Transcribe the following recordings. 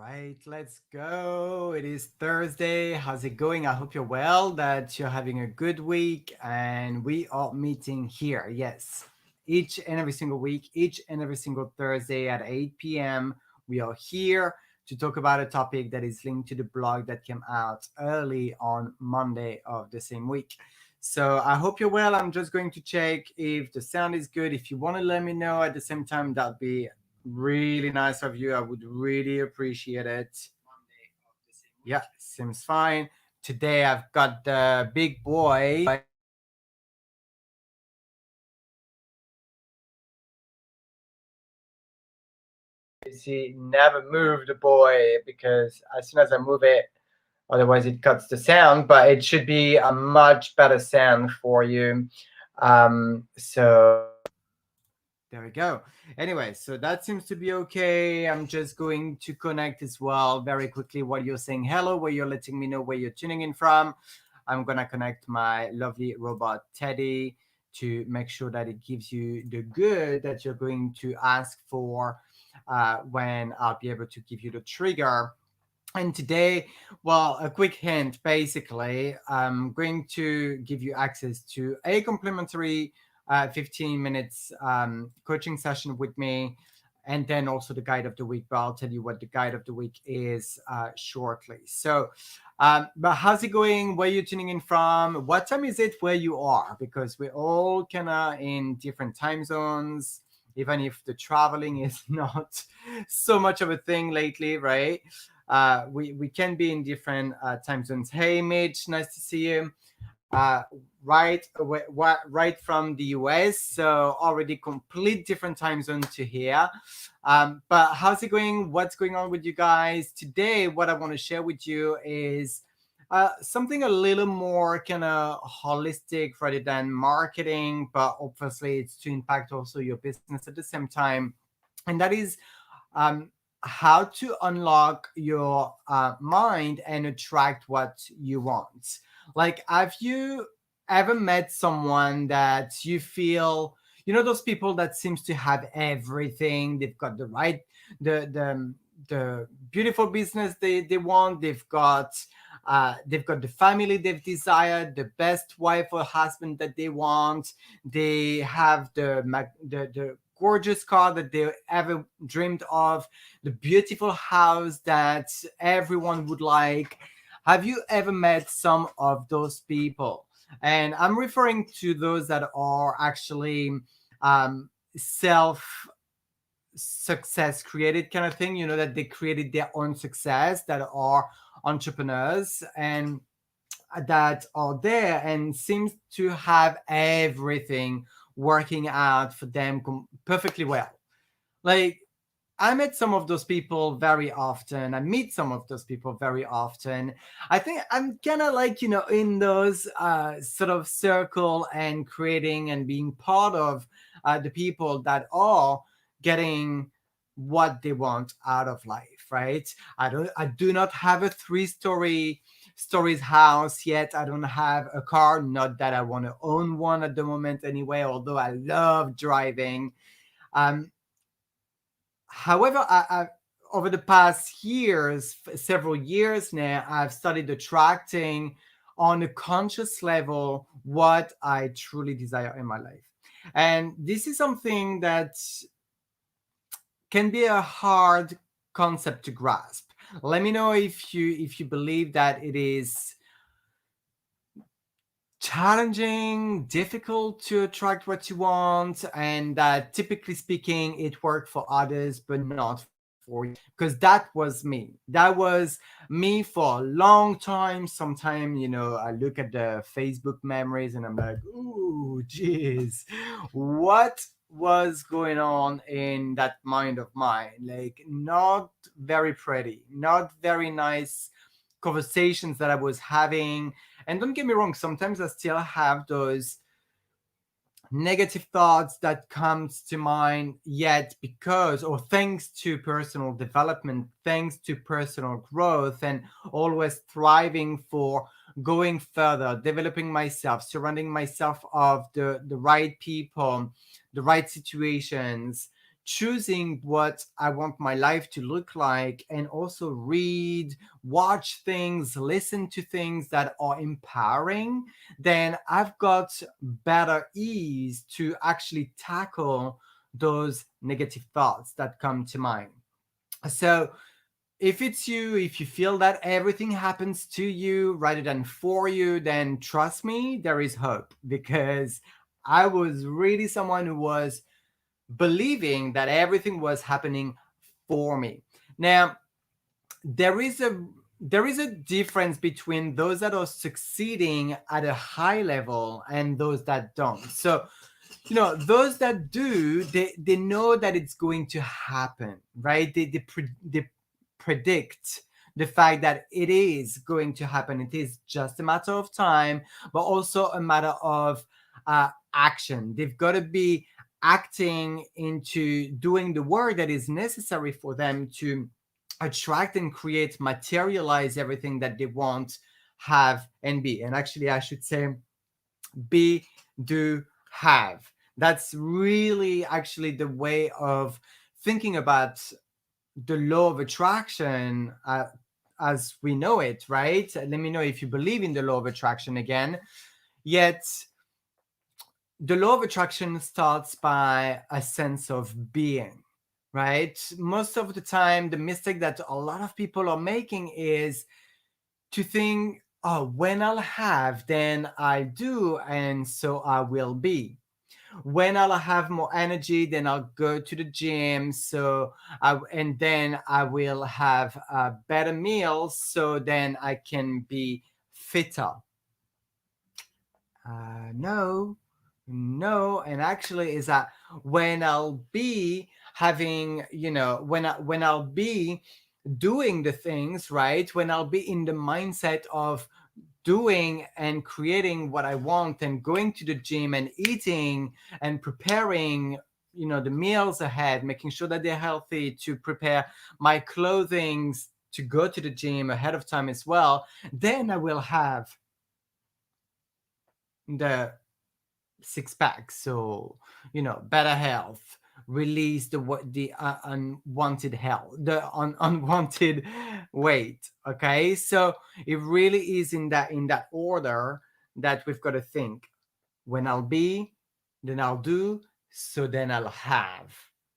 right, let's go. It is Thursday. How's it going? I hope you're well, that you're having a good week, and we are meeting here. Yes, each and every single week, each and every single Thursday at 8 p.m. We are here to talk about a topic that is linked to the blog that came out early on Monday of the same week. So I hope you're well. I'm just going to check if the sound is good. If you want to let me know at the same time, that'd be really nice of you. I would really appreciate it. Yeah, seems fine. Today I've got the big boy. He never moved the boy because as soon as I move it, otherwise it cuts the sound, but it should be a much better sound for you. So there we go. Anyway, so that seems to be okay. I'm just going to connect as well very quickly while you're saying hello, where you're letting me know where you're tuning in from. I'm going to connect my lovely robot Teddy to make sure that it gives you the good that you're going to ask for when I'll be able to give you the trigger. And today, well, a quick hint basically, I'm going to give you access to a complimentary 15 minutes coaching session with me, and then also the guide of the week. But I'll tell you what the guide of the week is shortly. So, but how's it going? Where you tuning in from? What time is it where you are? Because we're all kind of in different time zones, even if the traveling is not so much of a thing lately, right? We can be in different time zones. Hey, Mitch, nice to see you. Uh, right from the US, so already complete different time zone to here. But how's it going? What's going on with you guys today? What I want to share with you is something a little more kind of holistic rather than marketing, but obviously it's to impact also your business at the same time, and that is um, how to unlock your mind and attract what you want. Like, have you ever met someone that you feel, those people that seems to have everything? They've got the right, the beautiful business they want. They've got the family they've desired, the best wife or husband that they want. They have the gorgeous car that they ever dreamed of, the beautiful house that everyone would like. Have you ever met some of those people? And I'm referring to those that are actually self success created kind of thing, that they created their own success, that are entrepreneurs and that are there and seems to have everything working out for them perfectly well. Like, I met some of those people very often. I meet some of those people very often. I think I'm kind of like, in those sort of circle and creating and being part of the people that are getting what they want out of life, right? I do not have a three stories house yet. I don't have a car, not that I want to own one at the moment anyway, although I love driving. Um, However, over the past years, several years now, I've started attracting on a conscious level what I truly desire in my life. And this is something that can be a hard concept to grasp. Let me know if you believe that it is challenging, difficult to attract what you want, and that typically speaking, it worked for others, but not for you. Because that was me. That was me for a long time. Sometime, I look at the Facebook memories and I'm like, ooh, geez, what was going on in that mind of mine? Like, not very pretty, not very nice conversations that I was having. And don't get me wrong, sometimes I still have those negative thoughts that comes to mind, yet because or thanks to personal development, thanks to personal growth, and always thriving for going further, developing myself, surrounding myself of the right people, the right situations, choosing what I want my life to look like, and also read, watch things, listen to things that are empowering, then I've got better ease to actually tackle those negative thoughts that come to mind. So if it's you, if you feel that everything happens to you rather than for you, then trust me, there is hope, because I was really someone who was believing that everything was happening for me. Now, there is a there is a difference between those that are succeeding at a high level and those that don't. So, those that do, they know that it's going to happen, right? They predict the fact that it is going to happen. It is just a matter of time, but also a matter of action. They've got to be acting into doing the work that is necessary for them to attract and create, materialize everything that they want, have, and be. And actually, I should say be, do, have. That's really actually the way of thinking about the law of attraction as we know it, right? Let me know if you believe in the law of attraction again. Yet, the law of attraction starts by a sense of being, right? Most of the time, the mistake that a lot of people are making is to think, oh, when I'll have, then I do, and so I will be. When I'll have more energy, then I'll go to the gym. And then I will have better meals, so then I can be fitter. No, no, and actually, is that when I'll be having, when I'll be doing the things right, when I'll be in the mindset of doing and creating what I want, and going to the gym and eating and preparing, the meals ahead, making sure that they're healthy, to prepare my clothing to go to the gym ahead of time as well, then I will have the six packs. So, better health, release the unwanted health, unwanted weight. Okay, so it really is in that order that we've got to think. When I'll be, then I'll do, so then I'll have,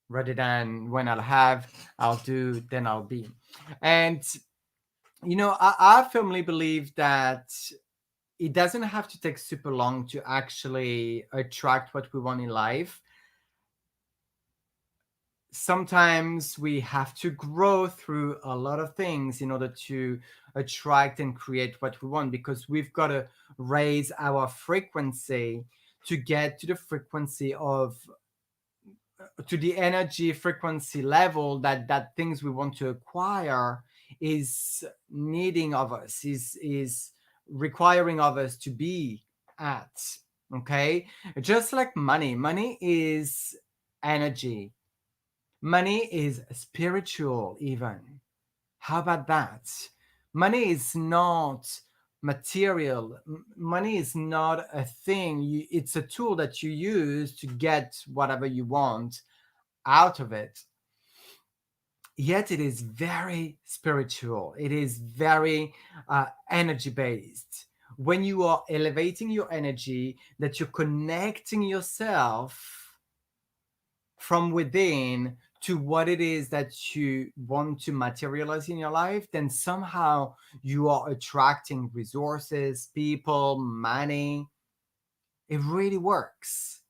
rather than when I'll have, I'll do, then I'll be. And I firmly believe that it doesn't have to take super long to actually attract what we want in life. Sometimes we have to grow through a lot of things in order to attract and create what we want, because we've got to raise our frequency to get to the frequency of to the energy frequency level that things we want to acquire is needing of us, is requiring of us to be at. Okay, just like money is energy, money is spiritual even. How about that? Money is not material. Money is not a thing. It's a tool that you use to get whatever you want out of it. Yet it is very spiritual. It is very energy based. When you are elevating your energy, that you're connecting yourself from within to what it is that you want to materialize in your life, then somehow you are attracting resources, people, money. It really works.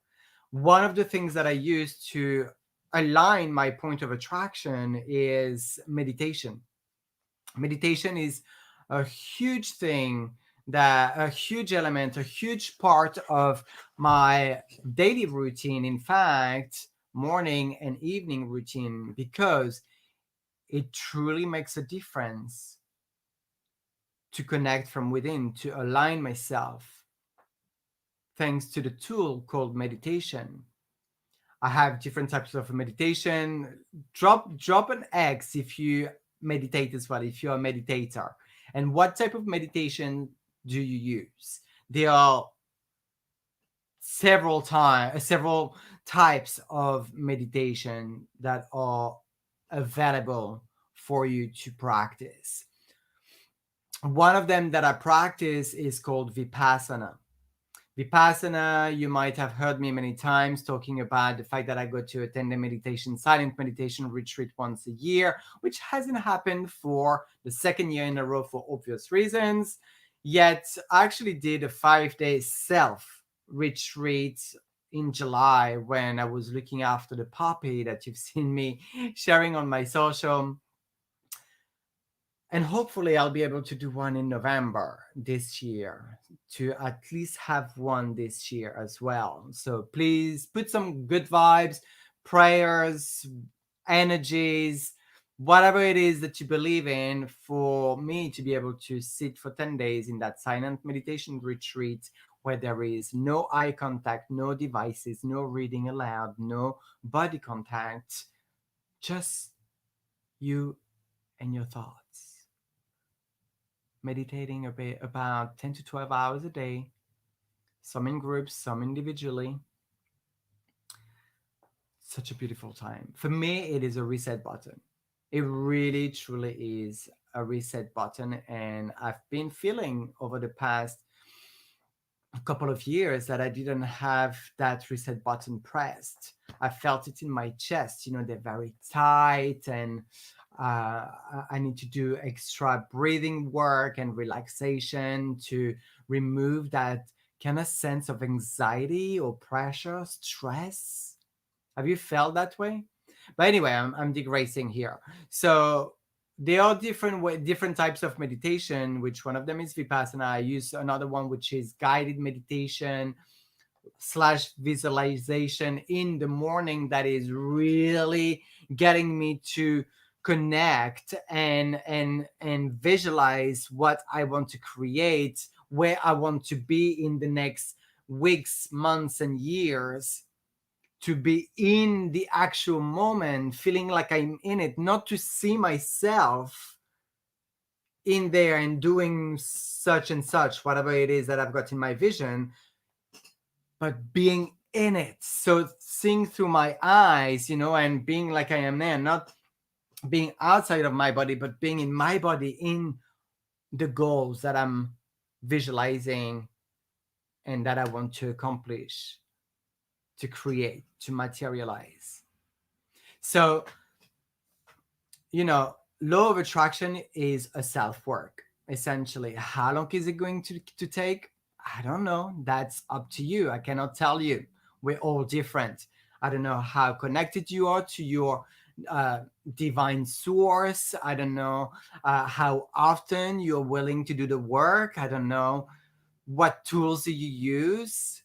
One of the things that I use to align my point of attraction is meditation. Meditation is a huge thing, that a huge element, a huge part of my daily routine. In fact, morning and evening routine, because it truly makes a difference to connect from within, to align myself, thanks to the tool called meditation. I have different types of meditation. Drop an X if you meditate as well, if you're a meditator. And what type of meditation do you use? There are several types of meditation that are available for you to practice. One of them that I practice is called Vipassana. Vipassana, you might have heard me many times talking about the fact that I go to attend a silent meditation retreat once a year, which hasn't happened for the second year in a row for obvious reasons. Yet I actually did a 5-day self retreat in July when I was looking after the puppy that you've seen me sharing on my social. And hopefully I'll be able to do one in November this year, to at least have one this year as well. So please put some good vibes, prayers, energies, whatever it is that you believe in, for me to be able to sit for 10 days in that silent meditation retreat where there is no eye contact, no devices, no reading aloud, no body contact, just you and your thoughts. Meditating a bit, about 10 to 12 hours a day, some in groups, some individually. Such a beautiful time. For me, it is a reset button. It really, truly is a reset button. And I've been feeling over the past couple of years that I didn't have that reset button pressed. I felt it in my chest. They're very tight, and I need to do extra breathing work and relaxation to remove that kind of sense of anxiety or pressure, stress. Have you felt that way? But anyway, I'm digressing here. So there are different types of meditation, which one of them is Vipassana. I use another one, which is guided meditation / visualization in the morning, that is really getting me to connect and visualize what I want to create, where I want to be in the next weeks, months, and years, to be in the actual moment, feeling like I'm in it, not to see myself in there and doing such and such, whatever it is that I've got in my vision, but being in it. So seeing through my eyes, and being like I am there, not being outside of my body, but being in my body, in the goals that I'm visualizing and that I want to accomplish, to create, to materialize. So, law of attraction is a self-work, essentially. How long is it going to take? I don't know. That's up to you. I cannot tell you. We're all different. I don't know how connected you are to your divine source. I don't know how often you're willing to do the work. I don't know what tools do you use.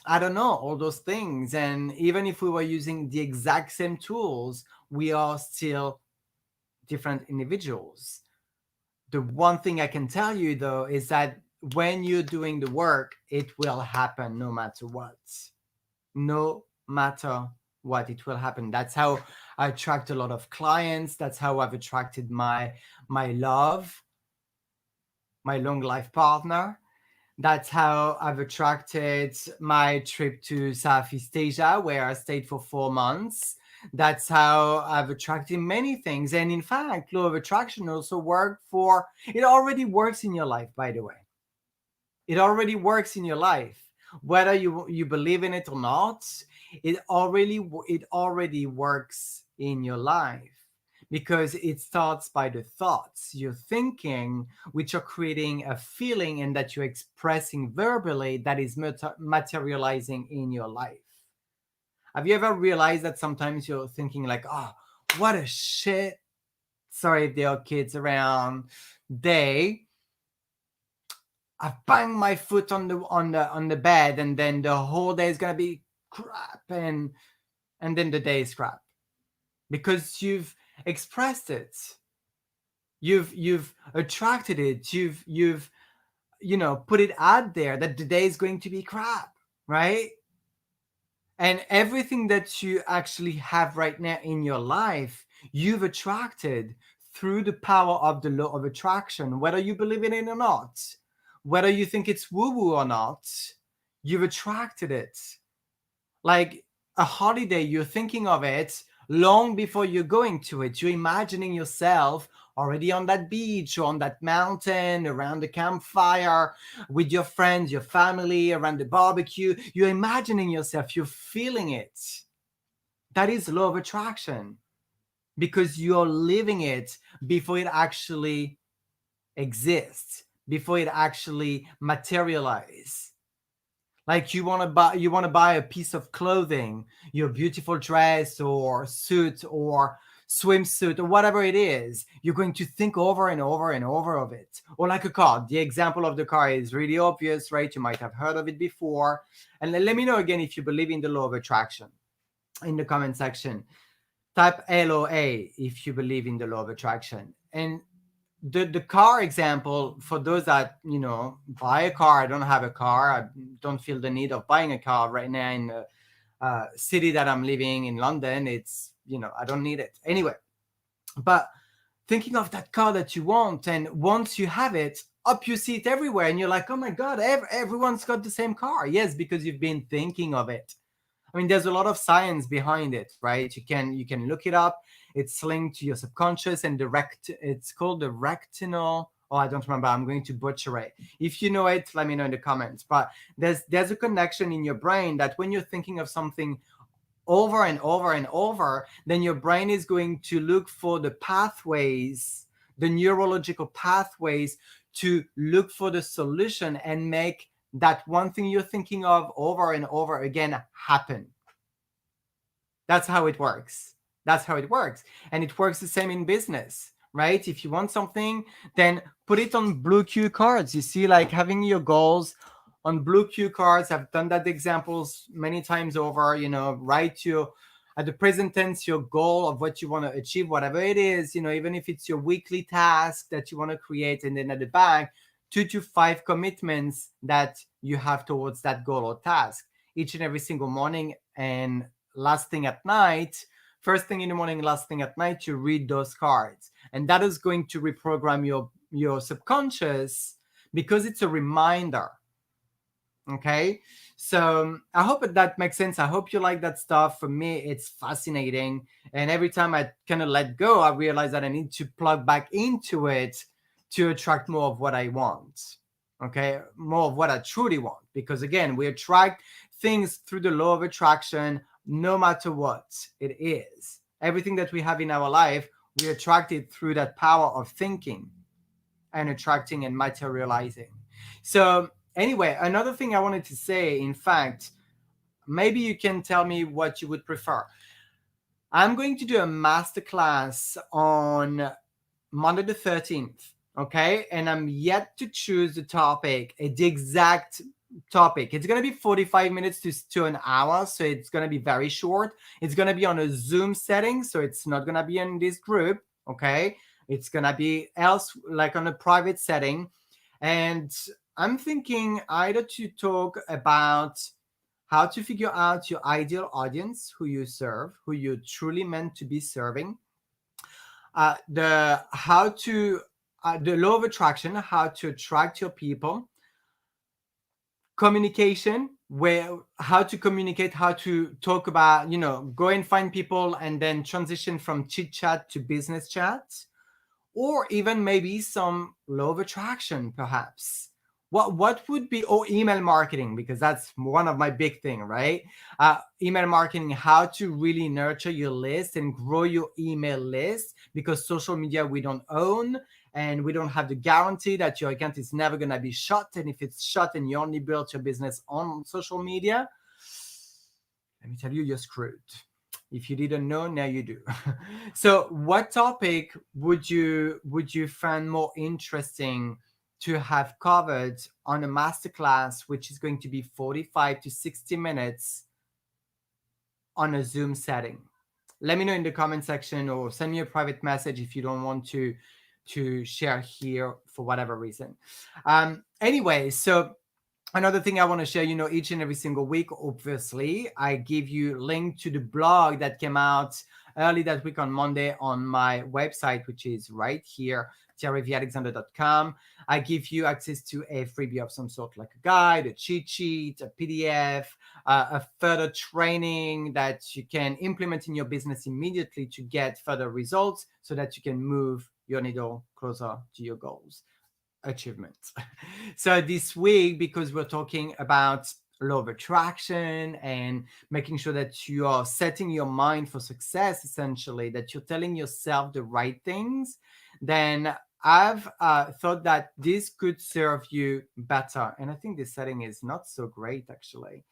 I don't know, all those things. And even if we were using the exact same tools, we are still different individuals. The one thing I can tell you, though, is that when you're doing the work, it will happen no matter what. No matter what, it will happen. That's how I attract a lot of clients. That's how I've attracted my love, my long life partner. That's how I've attracted my trip to Southeast Asia, where I stayed for 4 months. That's how I've attracted many things. And in fact, law of attraction also it already works in your life, by the way. It already works in your life. Whether you believe in it or not, it already works in your life, because it starts by the thoughts you're thinking, which are creating a feeling, and that you're expressing verbally, that is materializing in your life. Have you ever realized that sometimes you're thinking like, oh, what a shit, sorry if there are kids around, day, I bang my foot on the bed, and then the whole day is gonna be crap, and then the day is crap, because you've expressed it, you've attracted it, you've put it out there that the day is going to be crap, right? And everything that you actually have right now in your life, you've attracted through the power of the law of attraction, whether you believe in it or not, whether you think it's woo-woo or not, you've attracted it. Like a holiday, you're thinking of it long before you're going to it. You're imagining yourself already on that beach or on that mountain, around the campfire, with your friends, your family, around the barbecue. You're imagining yourself, you're feeling it. That is law of attraction, because you're living it before it actually exists, before it actually materializes. Like you want to buy a piece of clothing, your beautiful dress or suit or swimsuit or whatever it is. You're going to think over and over and over of it. Or like a car. The example of the car is really obvious, right? You might have heard of it before. And let me know again if you believe in the law of attraction in the comment section. Type LOA if you believe in the law of attraction. And the car example, for those that buy a car, I don't have a car, I don't feel the need of buying a car right now in the city that I'm living in, London. It's I don't need it anyway. But thinking of that car that you want, and once you have it up, you see it everywhere and you're like, oh my god, everyone's got the same car. Yes, because you've been thinking of it. I mean, there's a lot of science behind it, right? You can look it up. It's linked to your subconscious and it's called the retinal. Oh, I don't remember. I'm going to butcher it. If you know it, let me know in the comments. But there's a connection in your brain that when you're thinking of something over and over and over, then your brain is going to look for the pathways, the neurological pathways, to look for the solution and make that one thing you're thinking of over and over again happen. That's how it works. That's how it works. And it works the same in business, right? If you want something, then put it on blue cue cards. You see, like having your goals on blue cue cards. I've done that examples many times over. Write at the present tense your goal of what you want to achieve, whatever it is, even if it's your weekly task that you want to create, and then at the back 2 to 5 commitments that you have towards that goal or task each and every single morning, and last thing at night, first thing in the morning, last thing at night, you read those cards. And that is going to reprogram your subconscious, because it's a reminder. Okay, so I hope that makes sense. I hope you like that stuff. For me, it's fascinating, and every time I kind of let go, I realize that I need to plug back into it to attract more of what I want. Okay, more of what I truly want, because again, we attract things through the law of attraction, no matter what it is. Everything that we have in our life, we attract it through that power of thinking and attracting and materializing. So anyway, another thing I wanted to say, in fact, maybe you can tell me what you would prefer. I'm going to do a masterclass on Monday the 13th. Okay, and I'm yet to choose the topic, the exact topic. It's going to be 45 minutes to an hour, so it's going to be very short. It's going to be on a Zoom setting, so it's not going to be in this group. Okay, it's going to be like on a private setting. And I'm thinking either to talk about how to figure out your ideal audience, who you serve, who you're truly meant to be serving, the law of attraction, how to attract your people, communication, how to communicate, how to talk about, go and find people and then transition from chit chat to business chat, or even maybe some law of attraction, perhaps. What would be, or email marketing, because that's one of my big thing, right? Email marketing, how to really nurture your list and grow your email list, because social media we don't own, and we don't have the guarantee that your account is never going to be shut. And if it's shut and you only built your business on social media, let me tell you, you're screwed. If you didn't know, now you do. So what topic would you find more interesting to have covered on a masterclass, which is going to be 45 to 60 minutes on a Zoom setting? Let me know in the comment section, or send me a private message if you don't want to share here for whatever reason. Anyway, so another thing I want to share, each and every single week, obviously, I give you a link to the blog that came out early that week on Monday on my website, which is right here, thierryalexander.com. I give you access to a freebie of some sort, like a guide, a cheat sheet, a PDF, a further training that you can implement in your business immediately to get further results so that you can move your needle closer to your goals achievement. So this week, because we're talking about law of attraction and making sure that you are setting your mind for success, essentially, that you're telling yourself the right things, then I've thought that this could serve you better. And I think this setting is not so great, actually.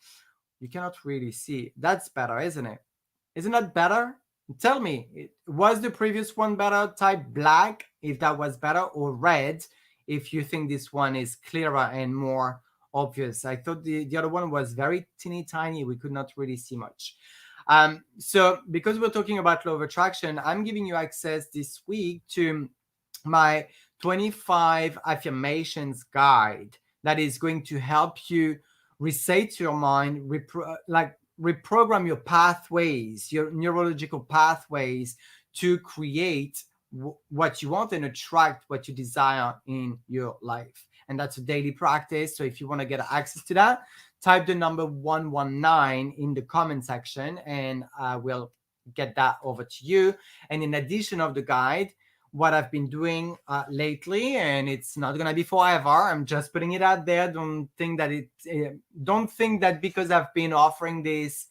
You cannot really see. That's better, isn't it? Isn't that better? Tell me, was the previous one better? Type black if that was better, or red if you think this one is clearer and more obvious. I thought the other one was very teeny tiny. We could not really see much. So because we're talking about law of attraction, I'm giving you access this week to my 25 affirmations guide that is going to help you reset your mind, reprogram your pathways, your neurological pathways to create what you want and attract what you desire in your life. And that's a daily practice. So if you want to get access to that, type the number 119 in the comment section and I will get that over to you. And in addition of the guide, what I've been doing lately, and it's not gonna be forever. I'm just putting it out there. Don't think that because I've been offering this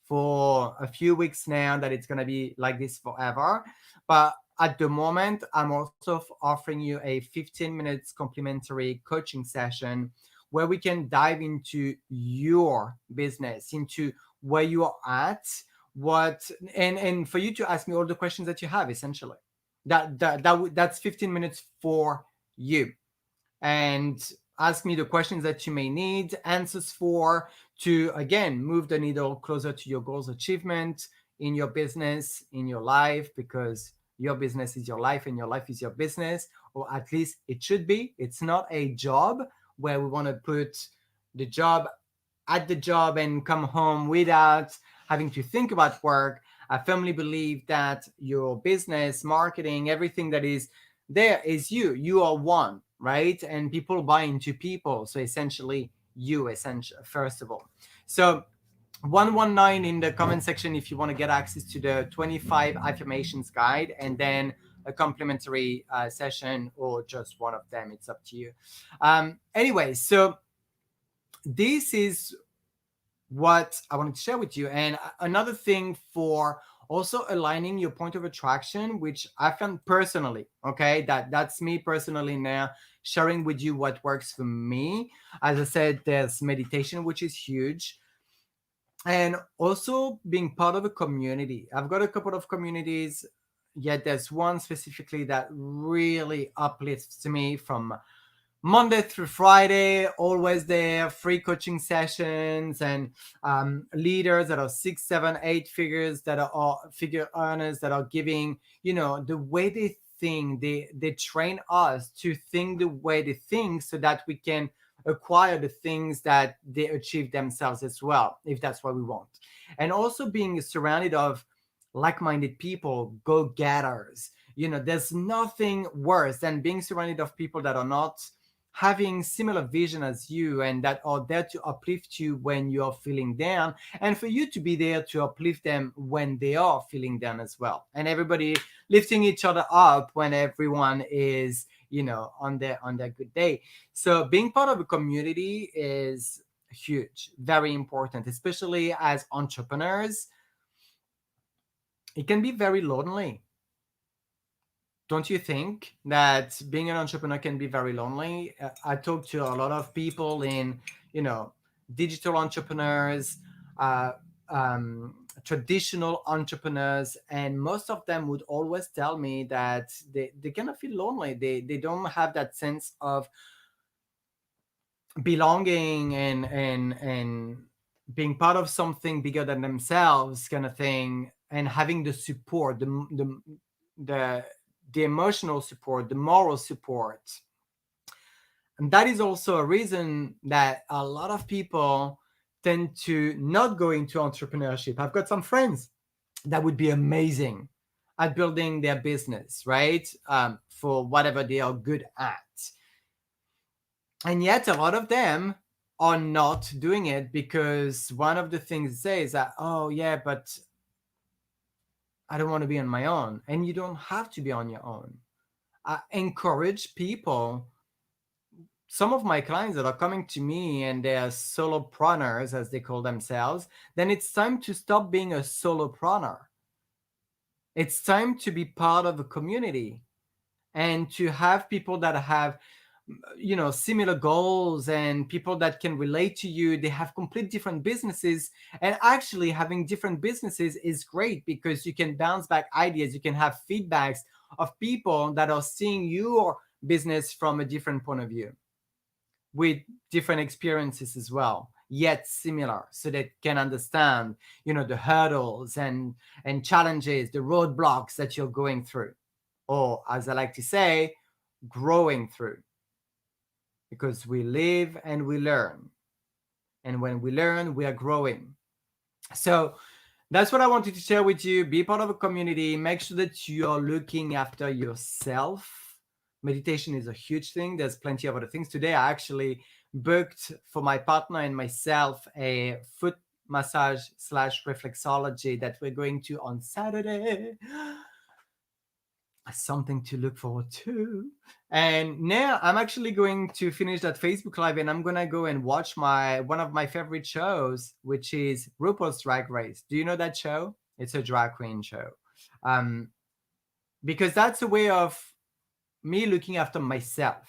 for a few weeks now that it's gonna be like this forever. But at the moment, I'm also offering you a 15 minutes complimentary coaching session where we can dive into your business, into where you are at, and for you to ask me all the questions that you have, essentially. That's 15 minutes for you, and ask me the questions that you may need answers for, to again move the needle closer to your goals achievement in your business, in your life, because your business is your life and your life is your business, or at least it should be. It's not a job where we want to put the job at the job and come home without having to think about work. I firmly believe that your business, marketing, everything that is there is you. You are one, right? And people buy into people. So essentially, first of all. So 119 in the comment section if you want to get access to the 25 affirmations guide, and then a complimentary session, or just one of them. It's up to you. Anyway, so this is what I wanted to share with you. And another thing for also aligning your point of attraction, which I found personally, okay, that's me personally now sharing with you what works for me. As I said, there's meditation, which is huge. And also being part of a community. I've got a couple of communities, yet there's one specifically that really uplifts me from Monday through Friday, always there, free coaching sessions, and leaders that are 6, 7, 8 figures, that are figure earners, that are giving, the way they think. They train us to think the way they think so that we can acquire the things that they achieve themselves as well, if that's what we want. And also being surrounded of like-minded people, go-getters. There's nothing worse than being surrounded of people that are not having similar vision as you and that are there to uplift you when you're feeling down, and for you to be there to uplift them when they are feeling down as well, and everybody lifting each other up when everyone is on their good day. So being part of a community is huge, very important, especially as entrepreneurs. It can be very lonely. Don't you think that being an entrepreneur can be very lonely? I talk to a lot of people in, digital entrepreneurs, uh, traditional entrepreneurs, and most of them would always tell me that they kind of feel lonely. They don't have that sense of belonging and being part of something bigger than themselves, kind of thing, and having the support, the the emotional support, the moral support. And that is also a reason that a lot of people tend to not go into entrepreneurship. I've got some friends that would be amazing at building their business, right? For whatever they are good at. And yet, a lot of them are not doing it because one of the things they say is that, oh, yeah, but I don't want to be on my own. And you don't have to be on your own. I encourage people. Some of my clients that are coming to me and they are solopreneurs, as they call themselves, then it's time to stop being a solopreneur. It's time to be part of a community and to have people that have similar goals and people that can relate to you. They have complete different businesses, and actually having different businesses is great because you can bounce back ideas, you can have feedbacks of people that are seeing your business from a different point of view with different experiences as well, yet similar, so they can understand the hurdles and challenges, the roadblocks that you're going through, or as I like to say, growing through, because we live and we learn, and when we learn we are growing. So that's what I wanted to share with you. Be part of a community. Make sure that you are looking after yourself. Meditation is a huge thing. There's plenty of other things. Today I actually booked for my partner and myself a foot massage slash reflexology that we're going to on Saturday. Something to look forward to. And now I'm actually going to finish that Facebook Live, and I'm gonna go and watch one of my favorite shows, which is RuPaul's Drag Race. Do you know that show? It's a drag queen show. Um, because that's a way of me looking after myself,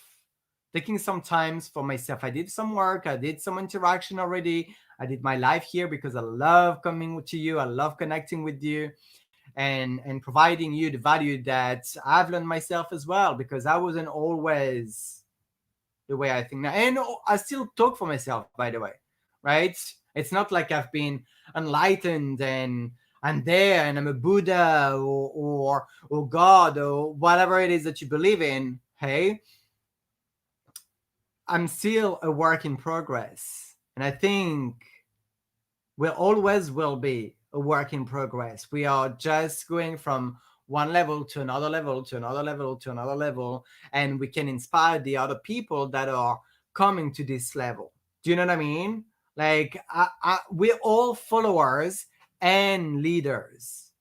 taking some times for myself. I did some work, I did some interaction already. I did my live here because I love coming to you. I love connecting with you and providing you the value that I've learned myself as well, because I wasn't always the way I think now. And I still talk for myself, by the way, right? It's not like I've been enlightened and I'm there and I'm a Buddha or God or whatever it is that you believe in. Hey, I'm still a work in progress. And I think we always will be a work in progress. We are just going from one level to another level to another level to another level, and we can inspire the other people that are coming to this level. Do you know what I mean? Like, we're all followers and leaders.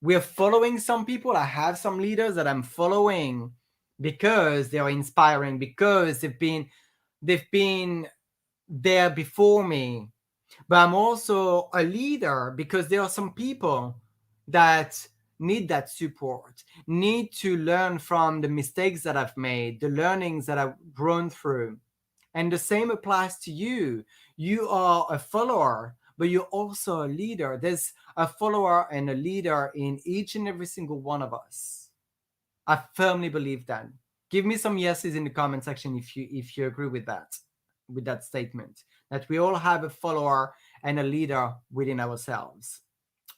We're following some people. I have some leaders that I'm following because they are inspiring, because they've been there before me. But I'm also a leader because there are some people that need that support, need to learn from the mistakes that I've made, the learnings that I've grown through. And the same applies to you. You are a follower, but you're also a leader. There's a follower and a leader in each and every single one of us. I firmly believe that. Give me some yeses in the comment section if you agree with that statement, that we all have a follower and a leader within ourselves.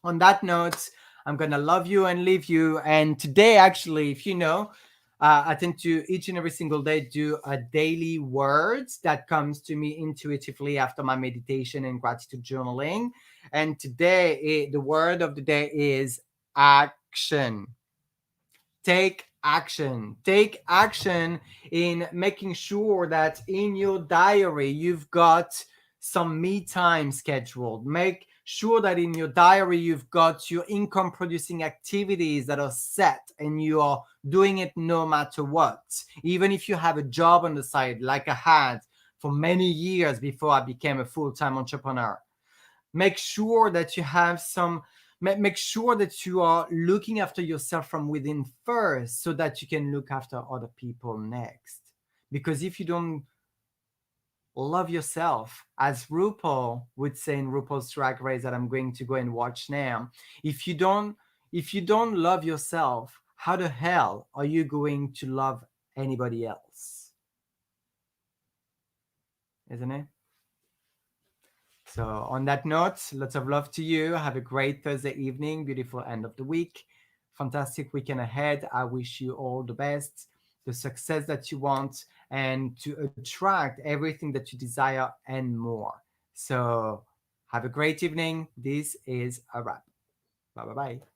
On that note, I'm gonna love you and leave you. And today, actually, if you know, I tend to each and every single day do a daily words that comes to me intuitively after my meditation and gratitude journaling. And today, the word of the day is action. Take action. Take action in making sure that in your diary you've got some me time scheduled. Make sure that in your diary you've got your income producing activities that are set and you are doing it no matter what. Even if you have a job on the side, like I had for many years before I became a full-time entrepreneur. Make sure that you have some make sure that you are looking after yourself from within first so that you can look after other people next. Because if you don't love yourself, as RuPaul would say in RuPaul's Drag Race that I'm going to go and watch now, if you don't love yourself, how the hell are you going to love anybody else? Isn't it? So, on that note, lots of love to you. Have a great Thursday evening, beautiful end of the week, fantastic weekend ahead. I wish you all the best, the success that you want, and to attract everything that you desire and more. So, have a great evening. This is a wrap. Bye bye bye.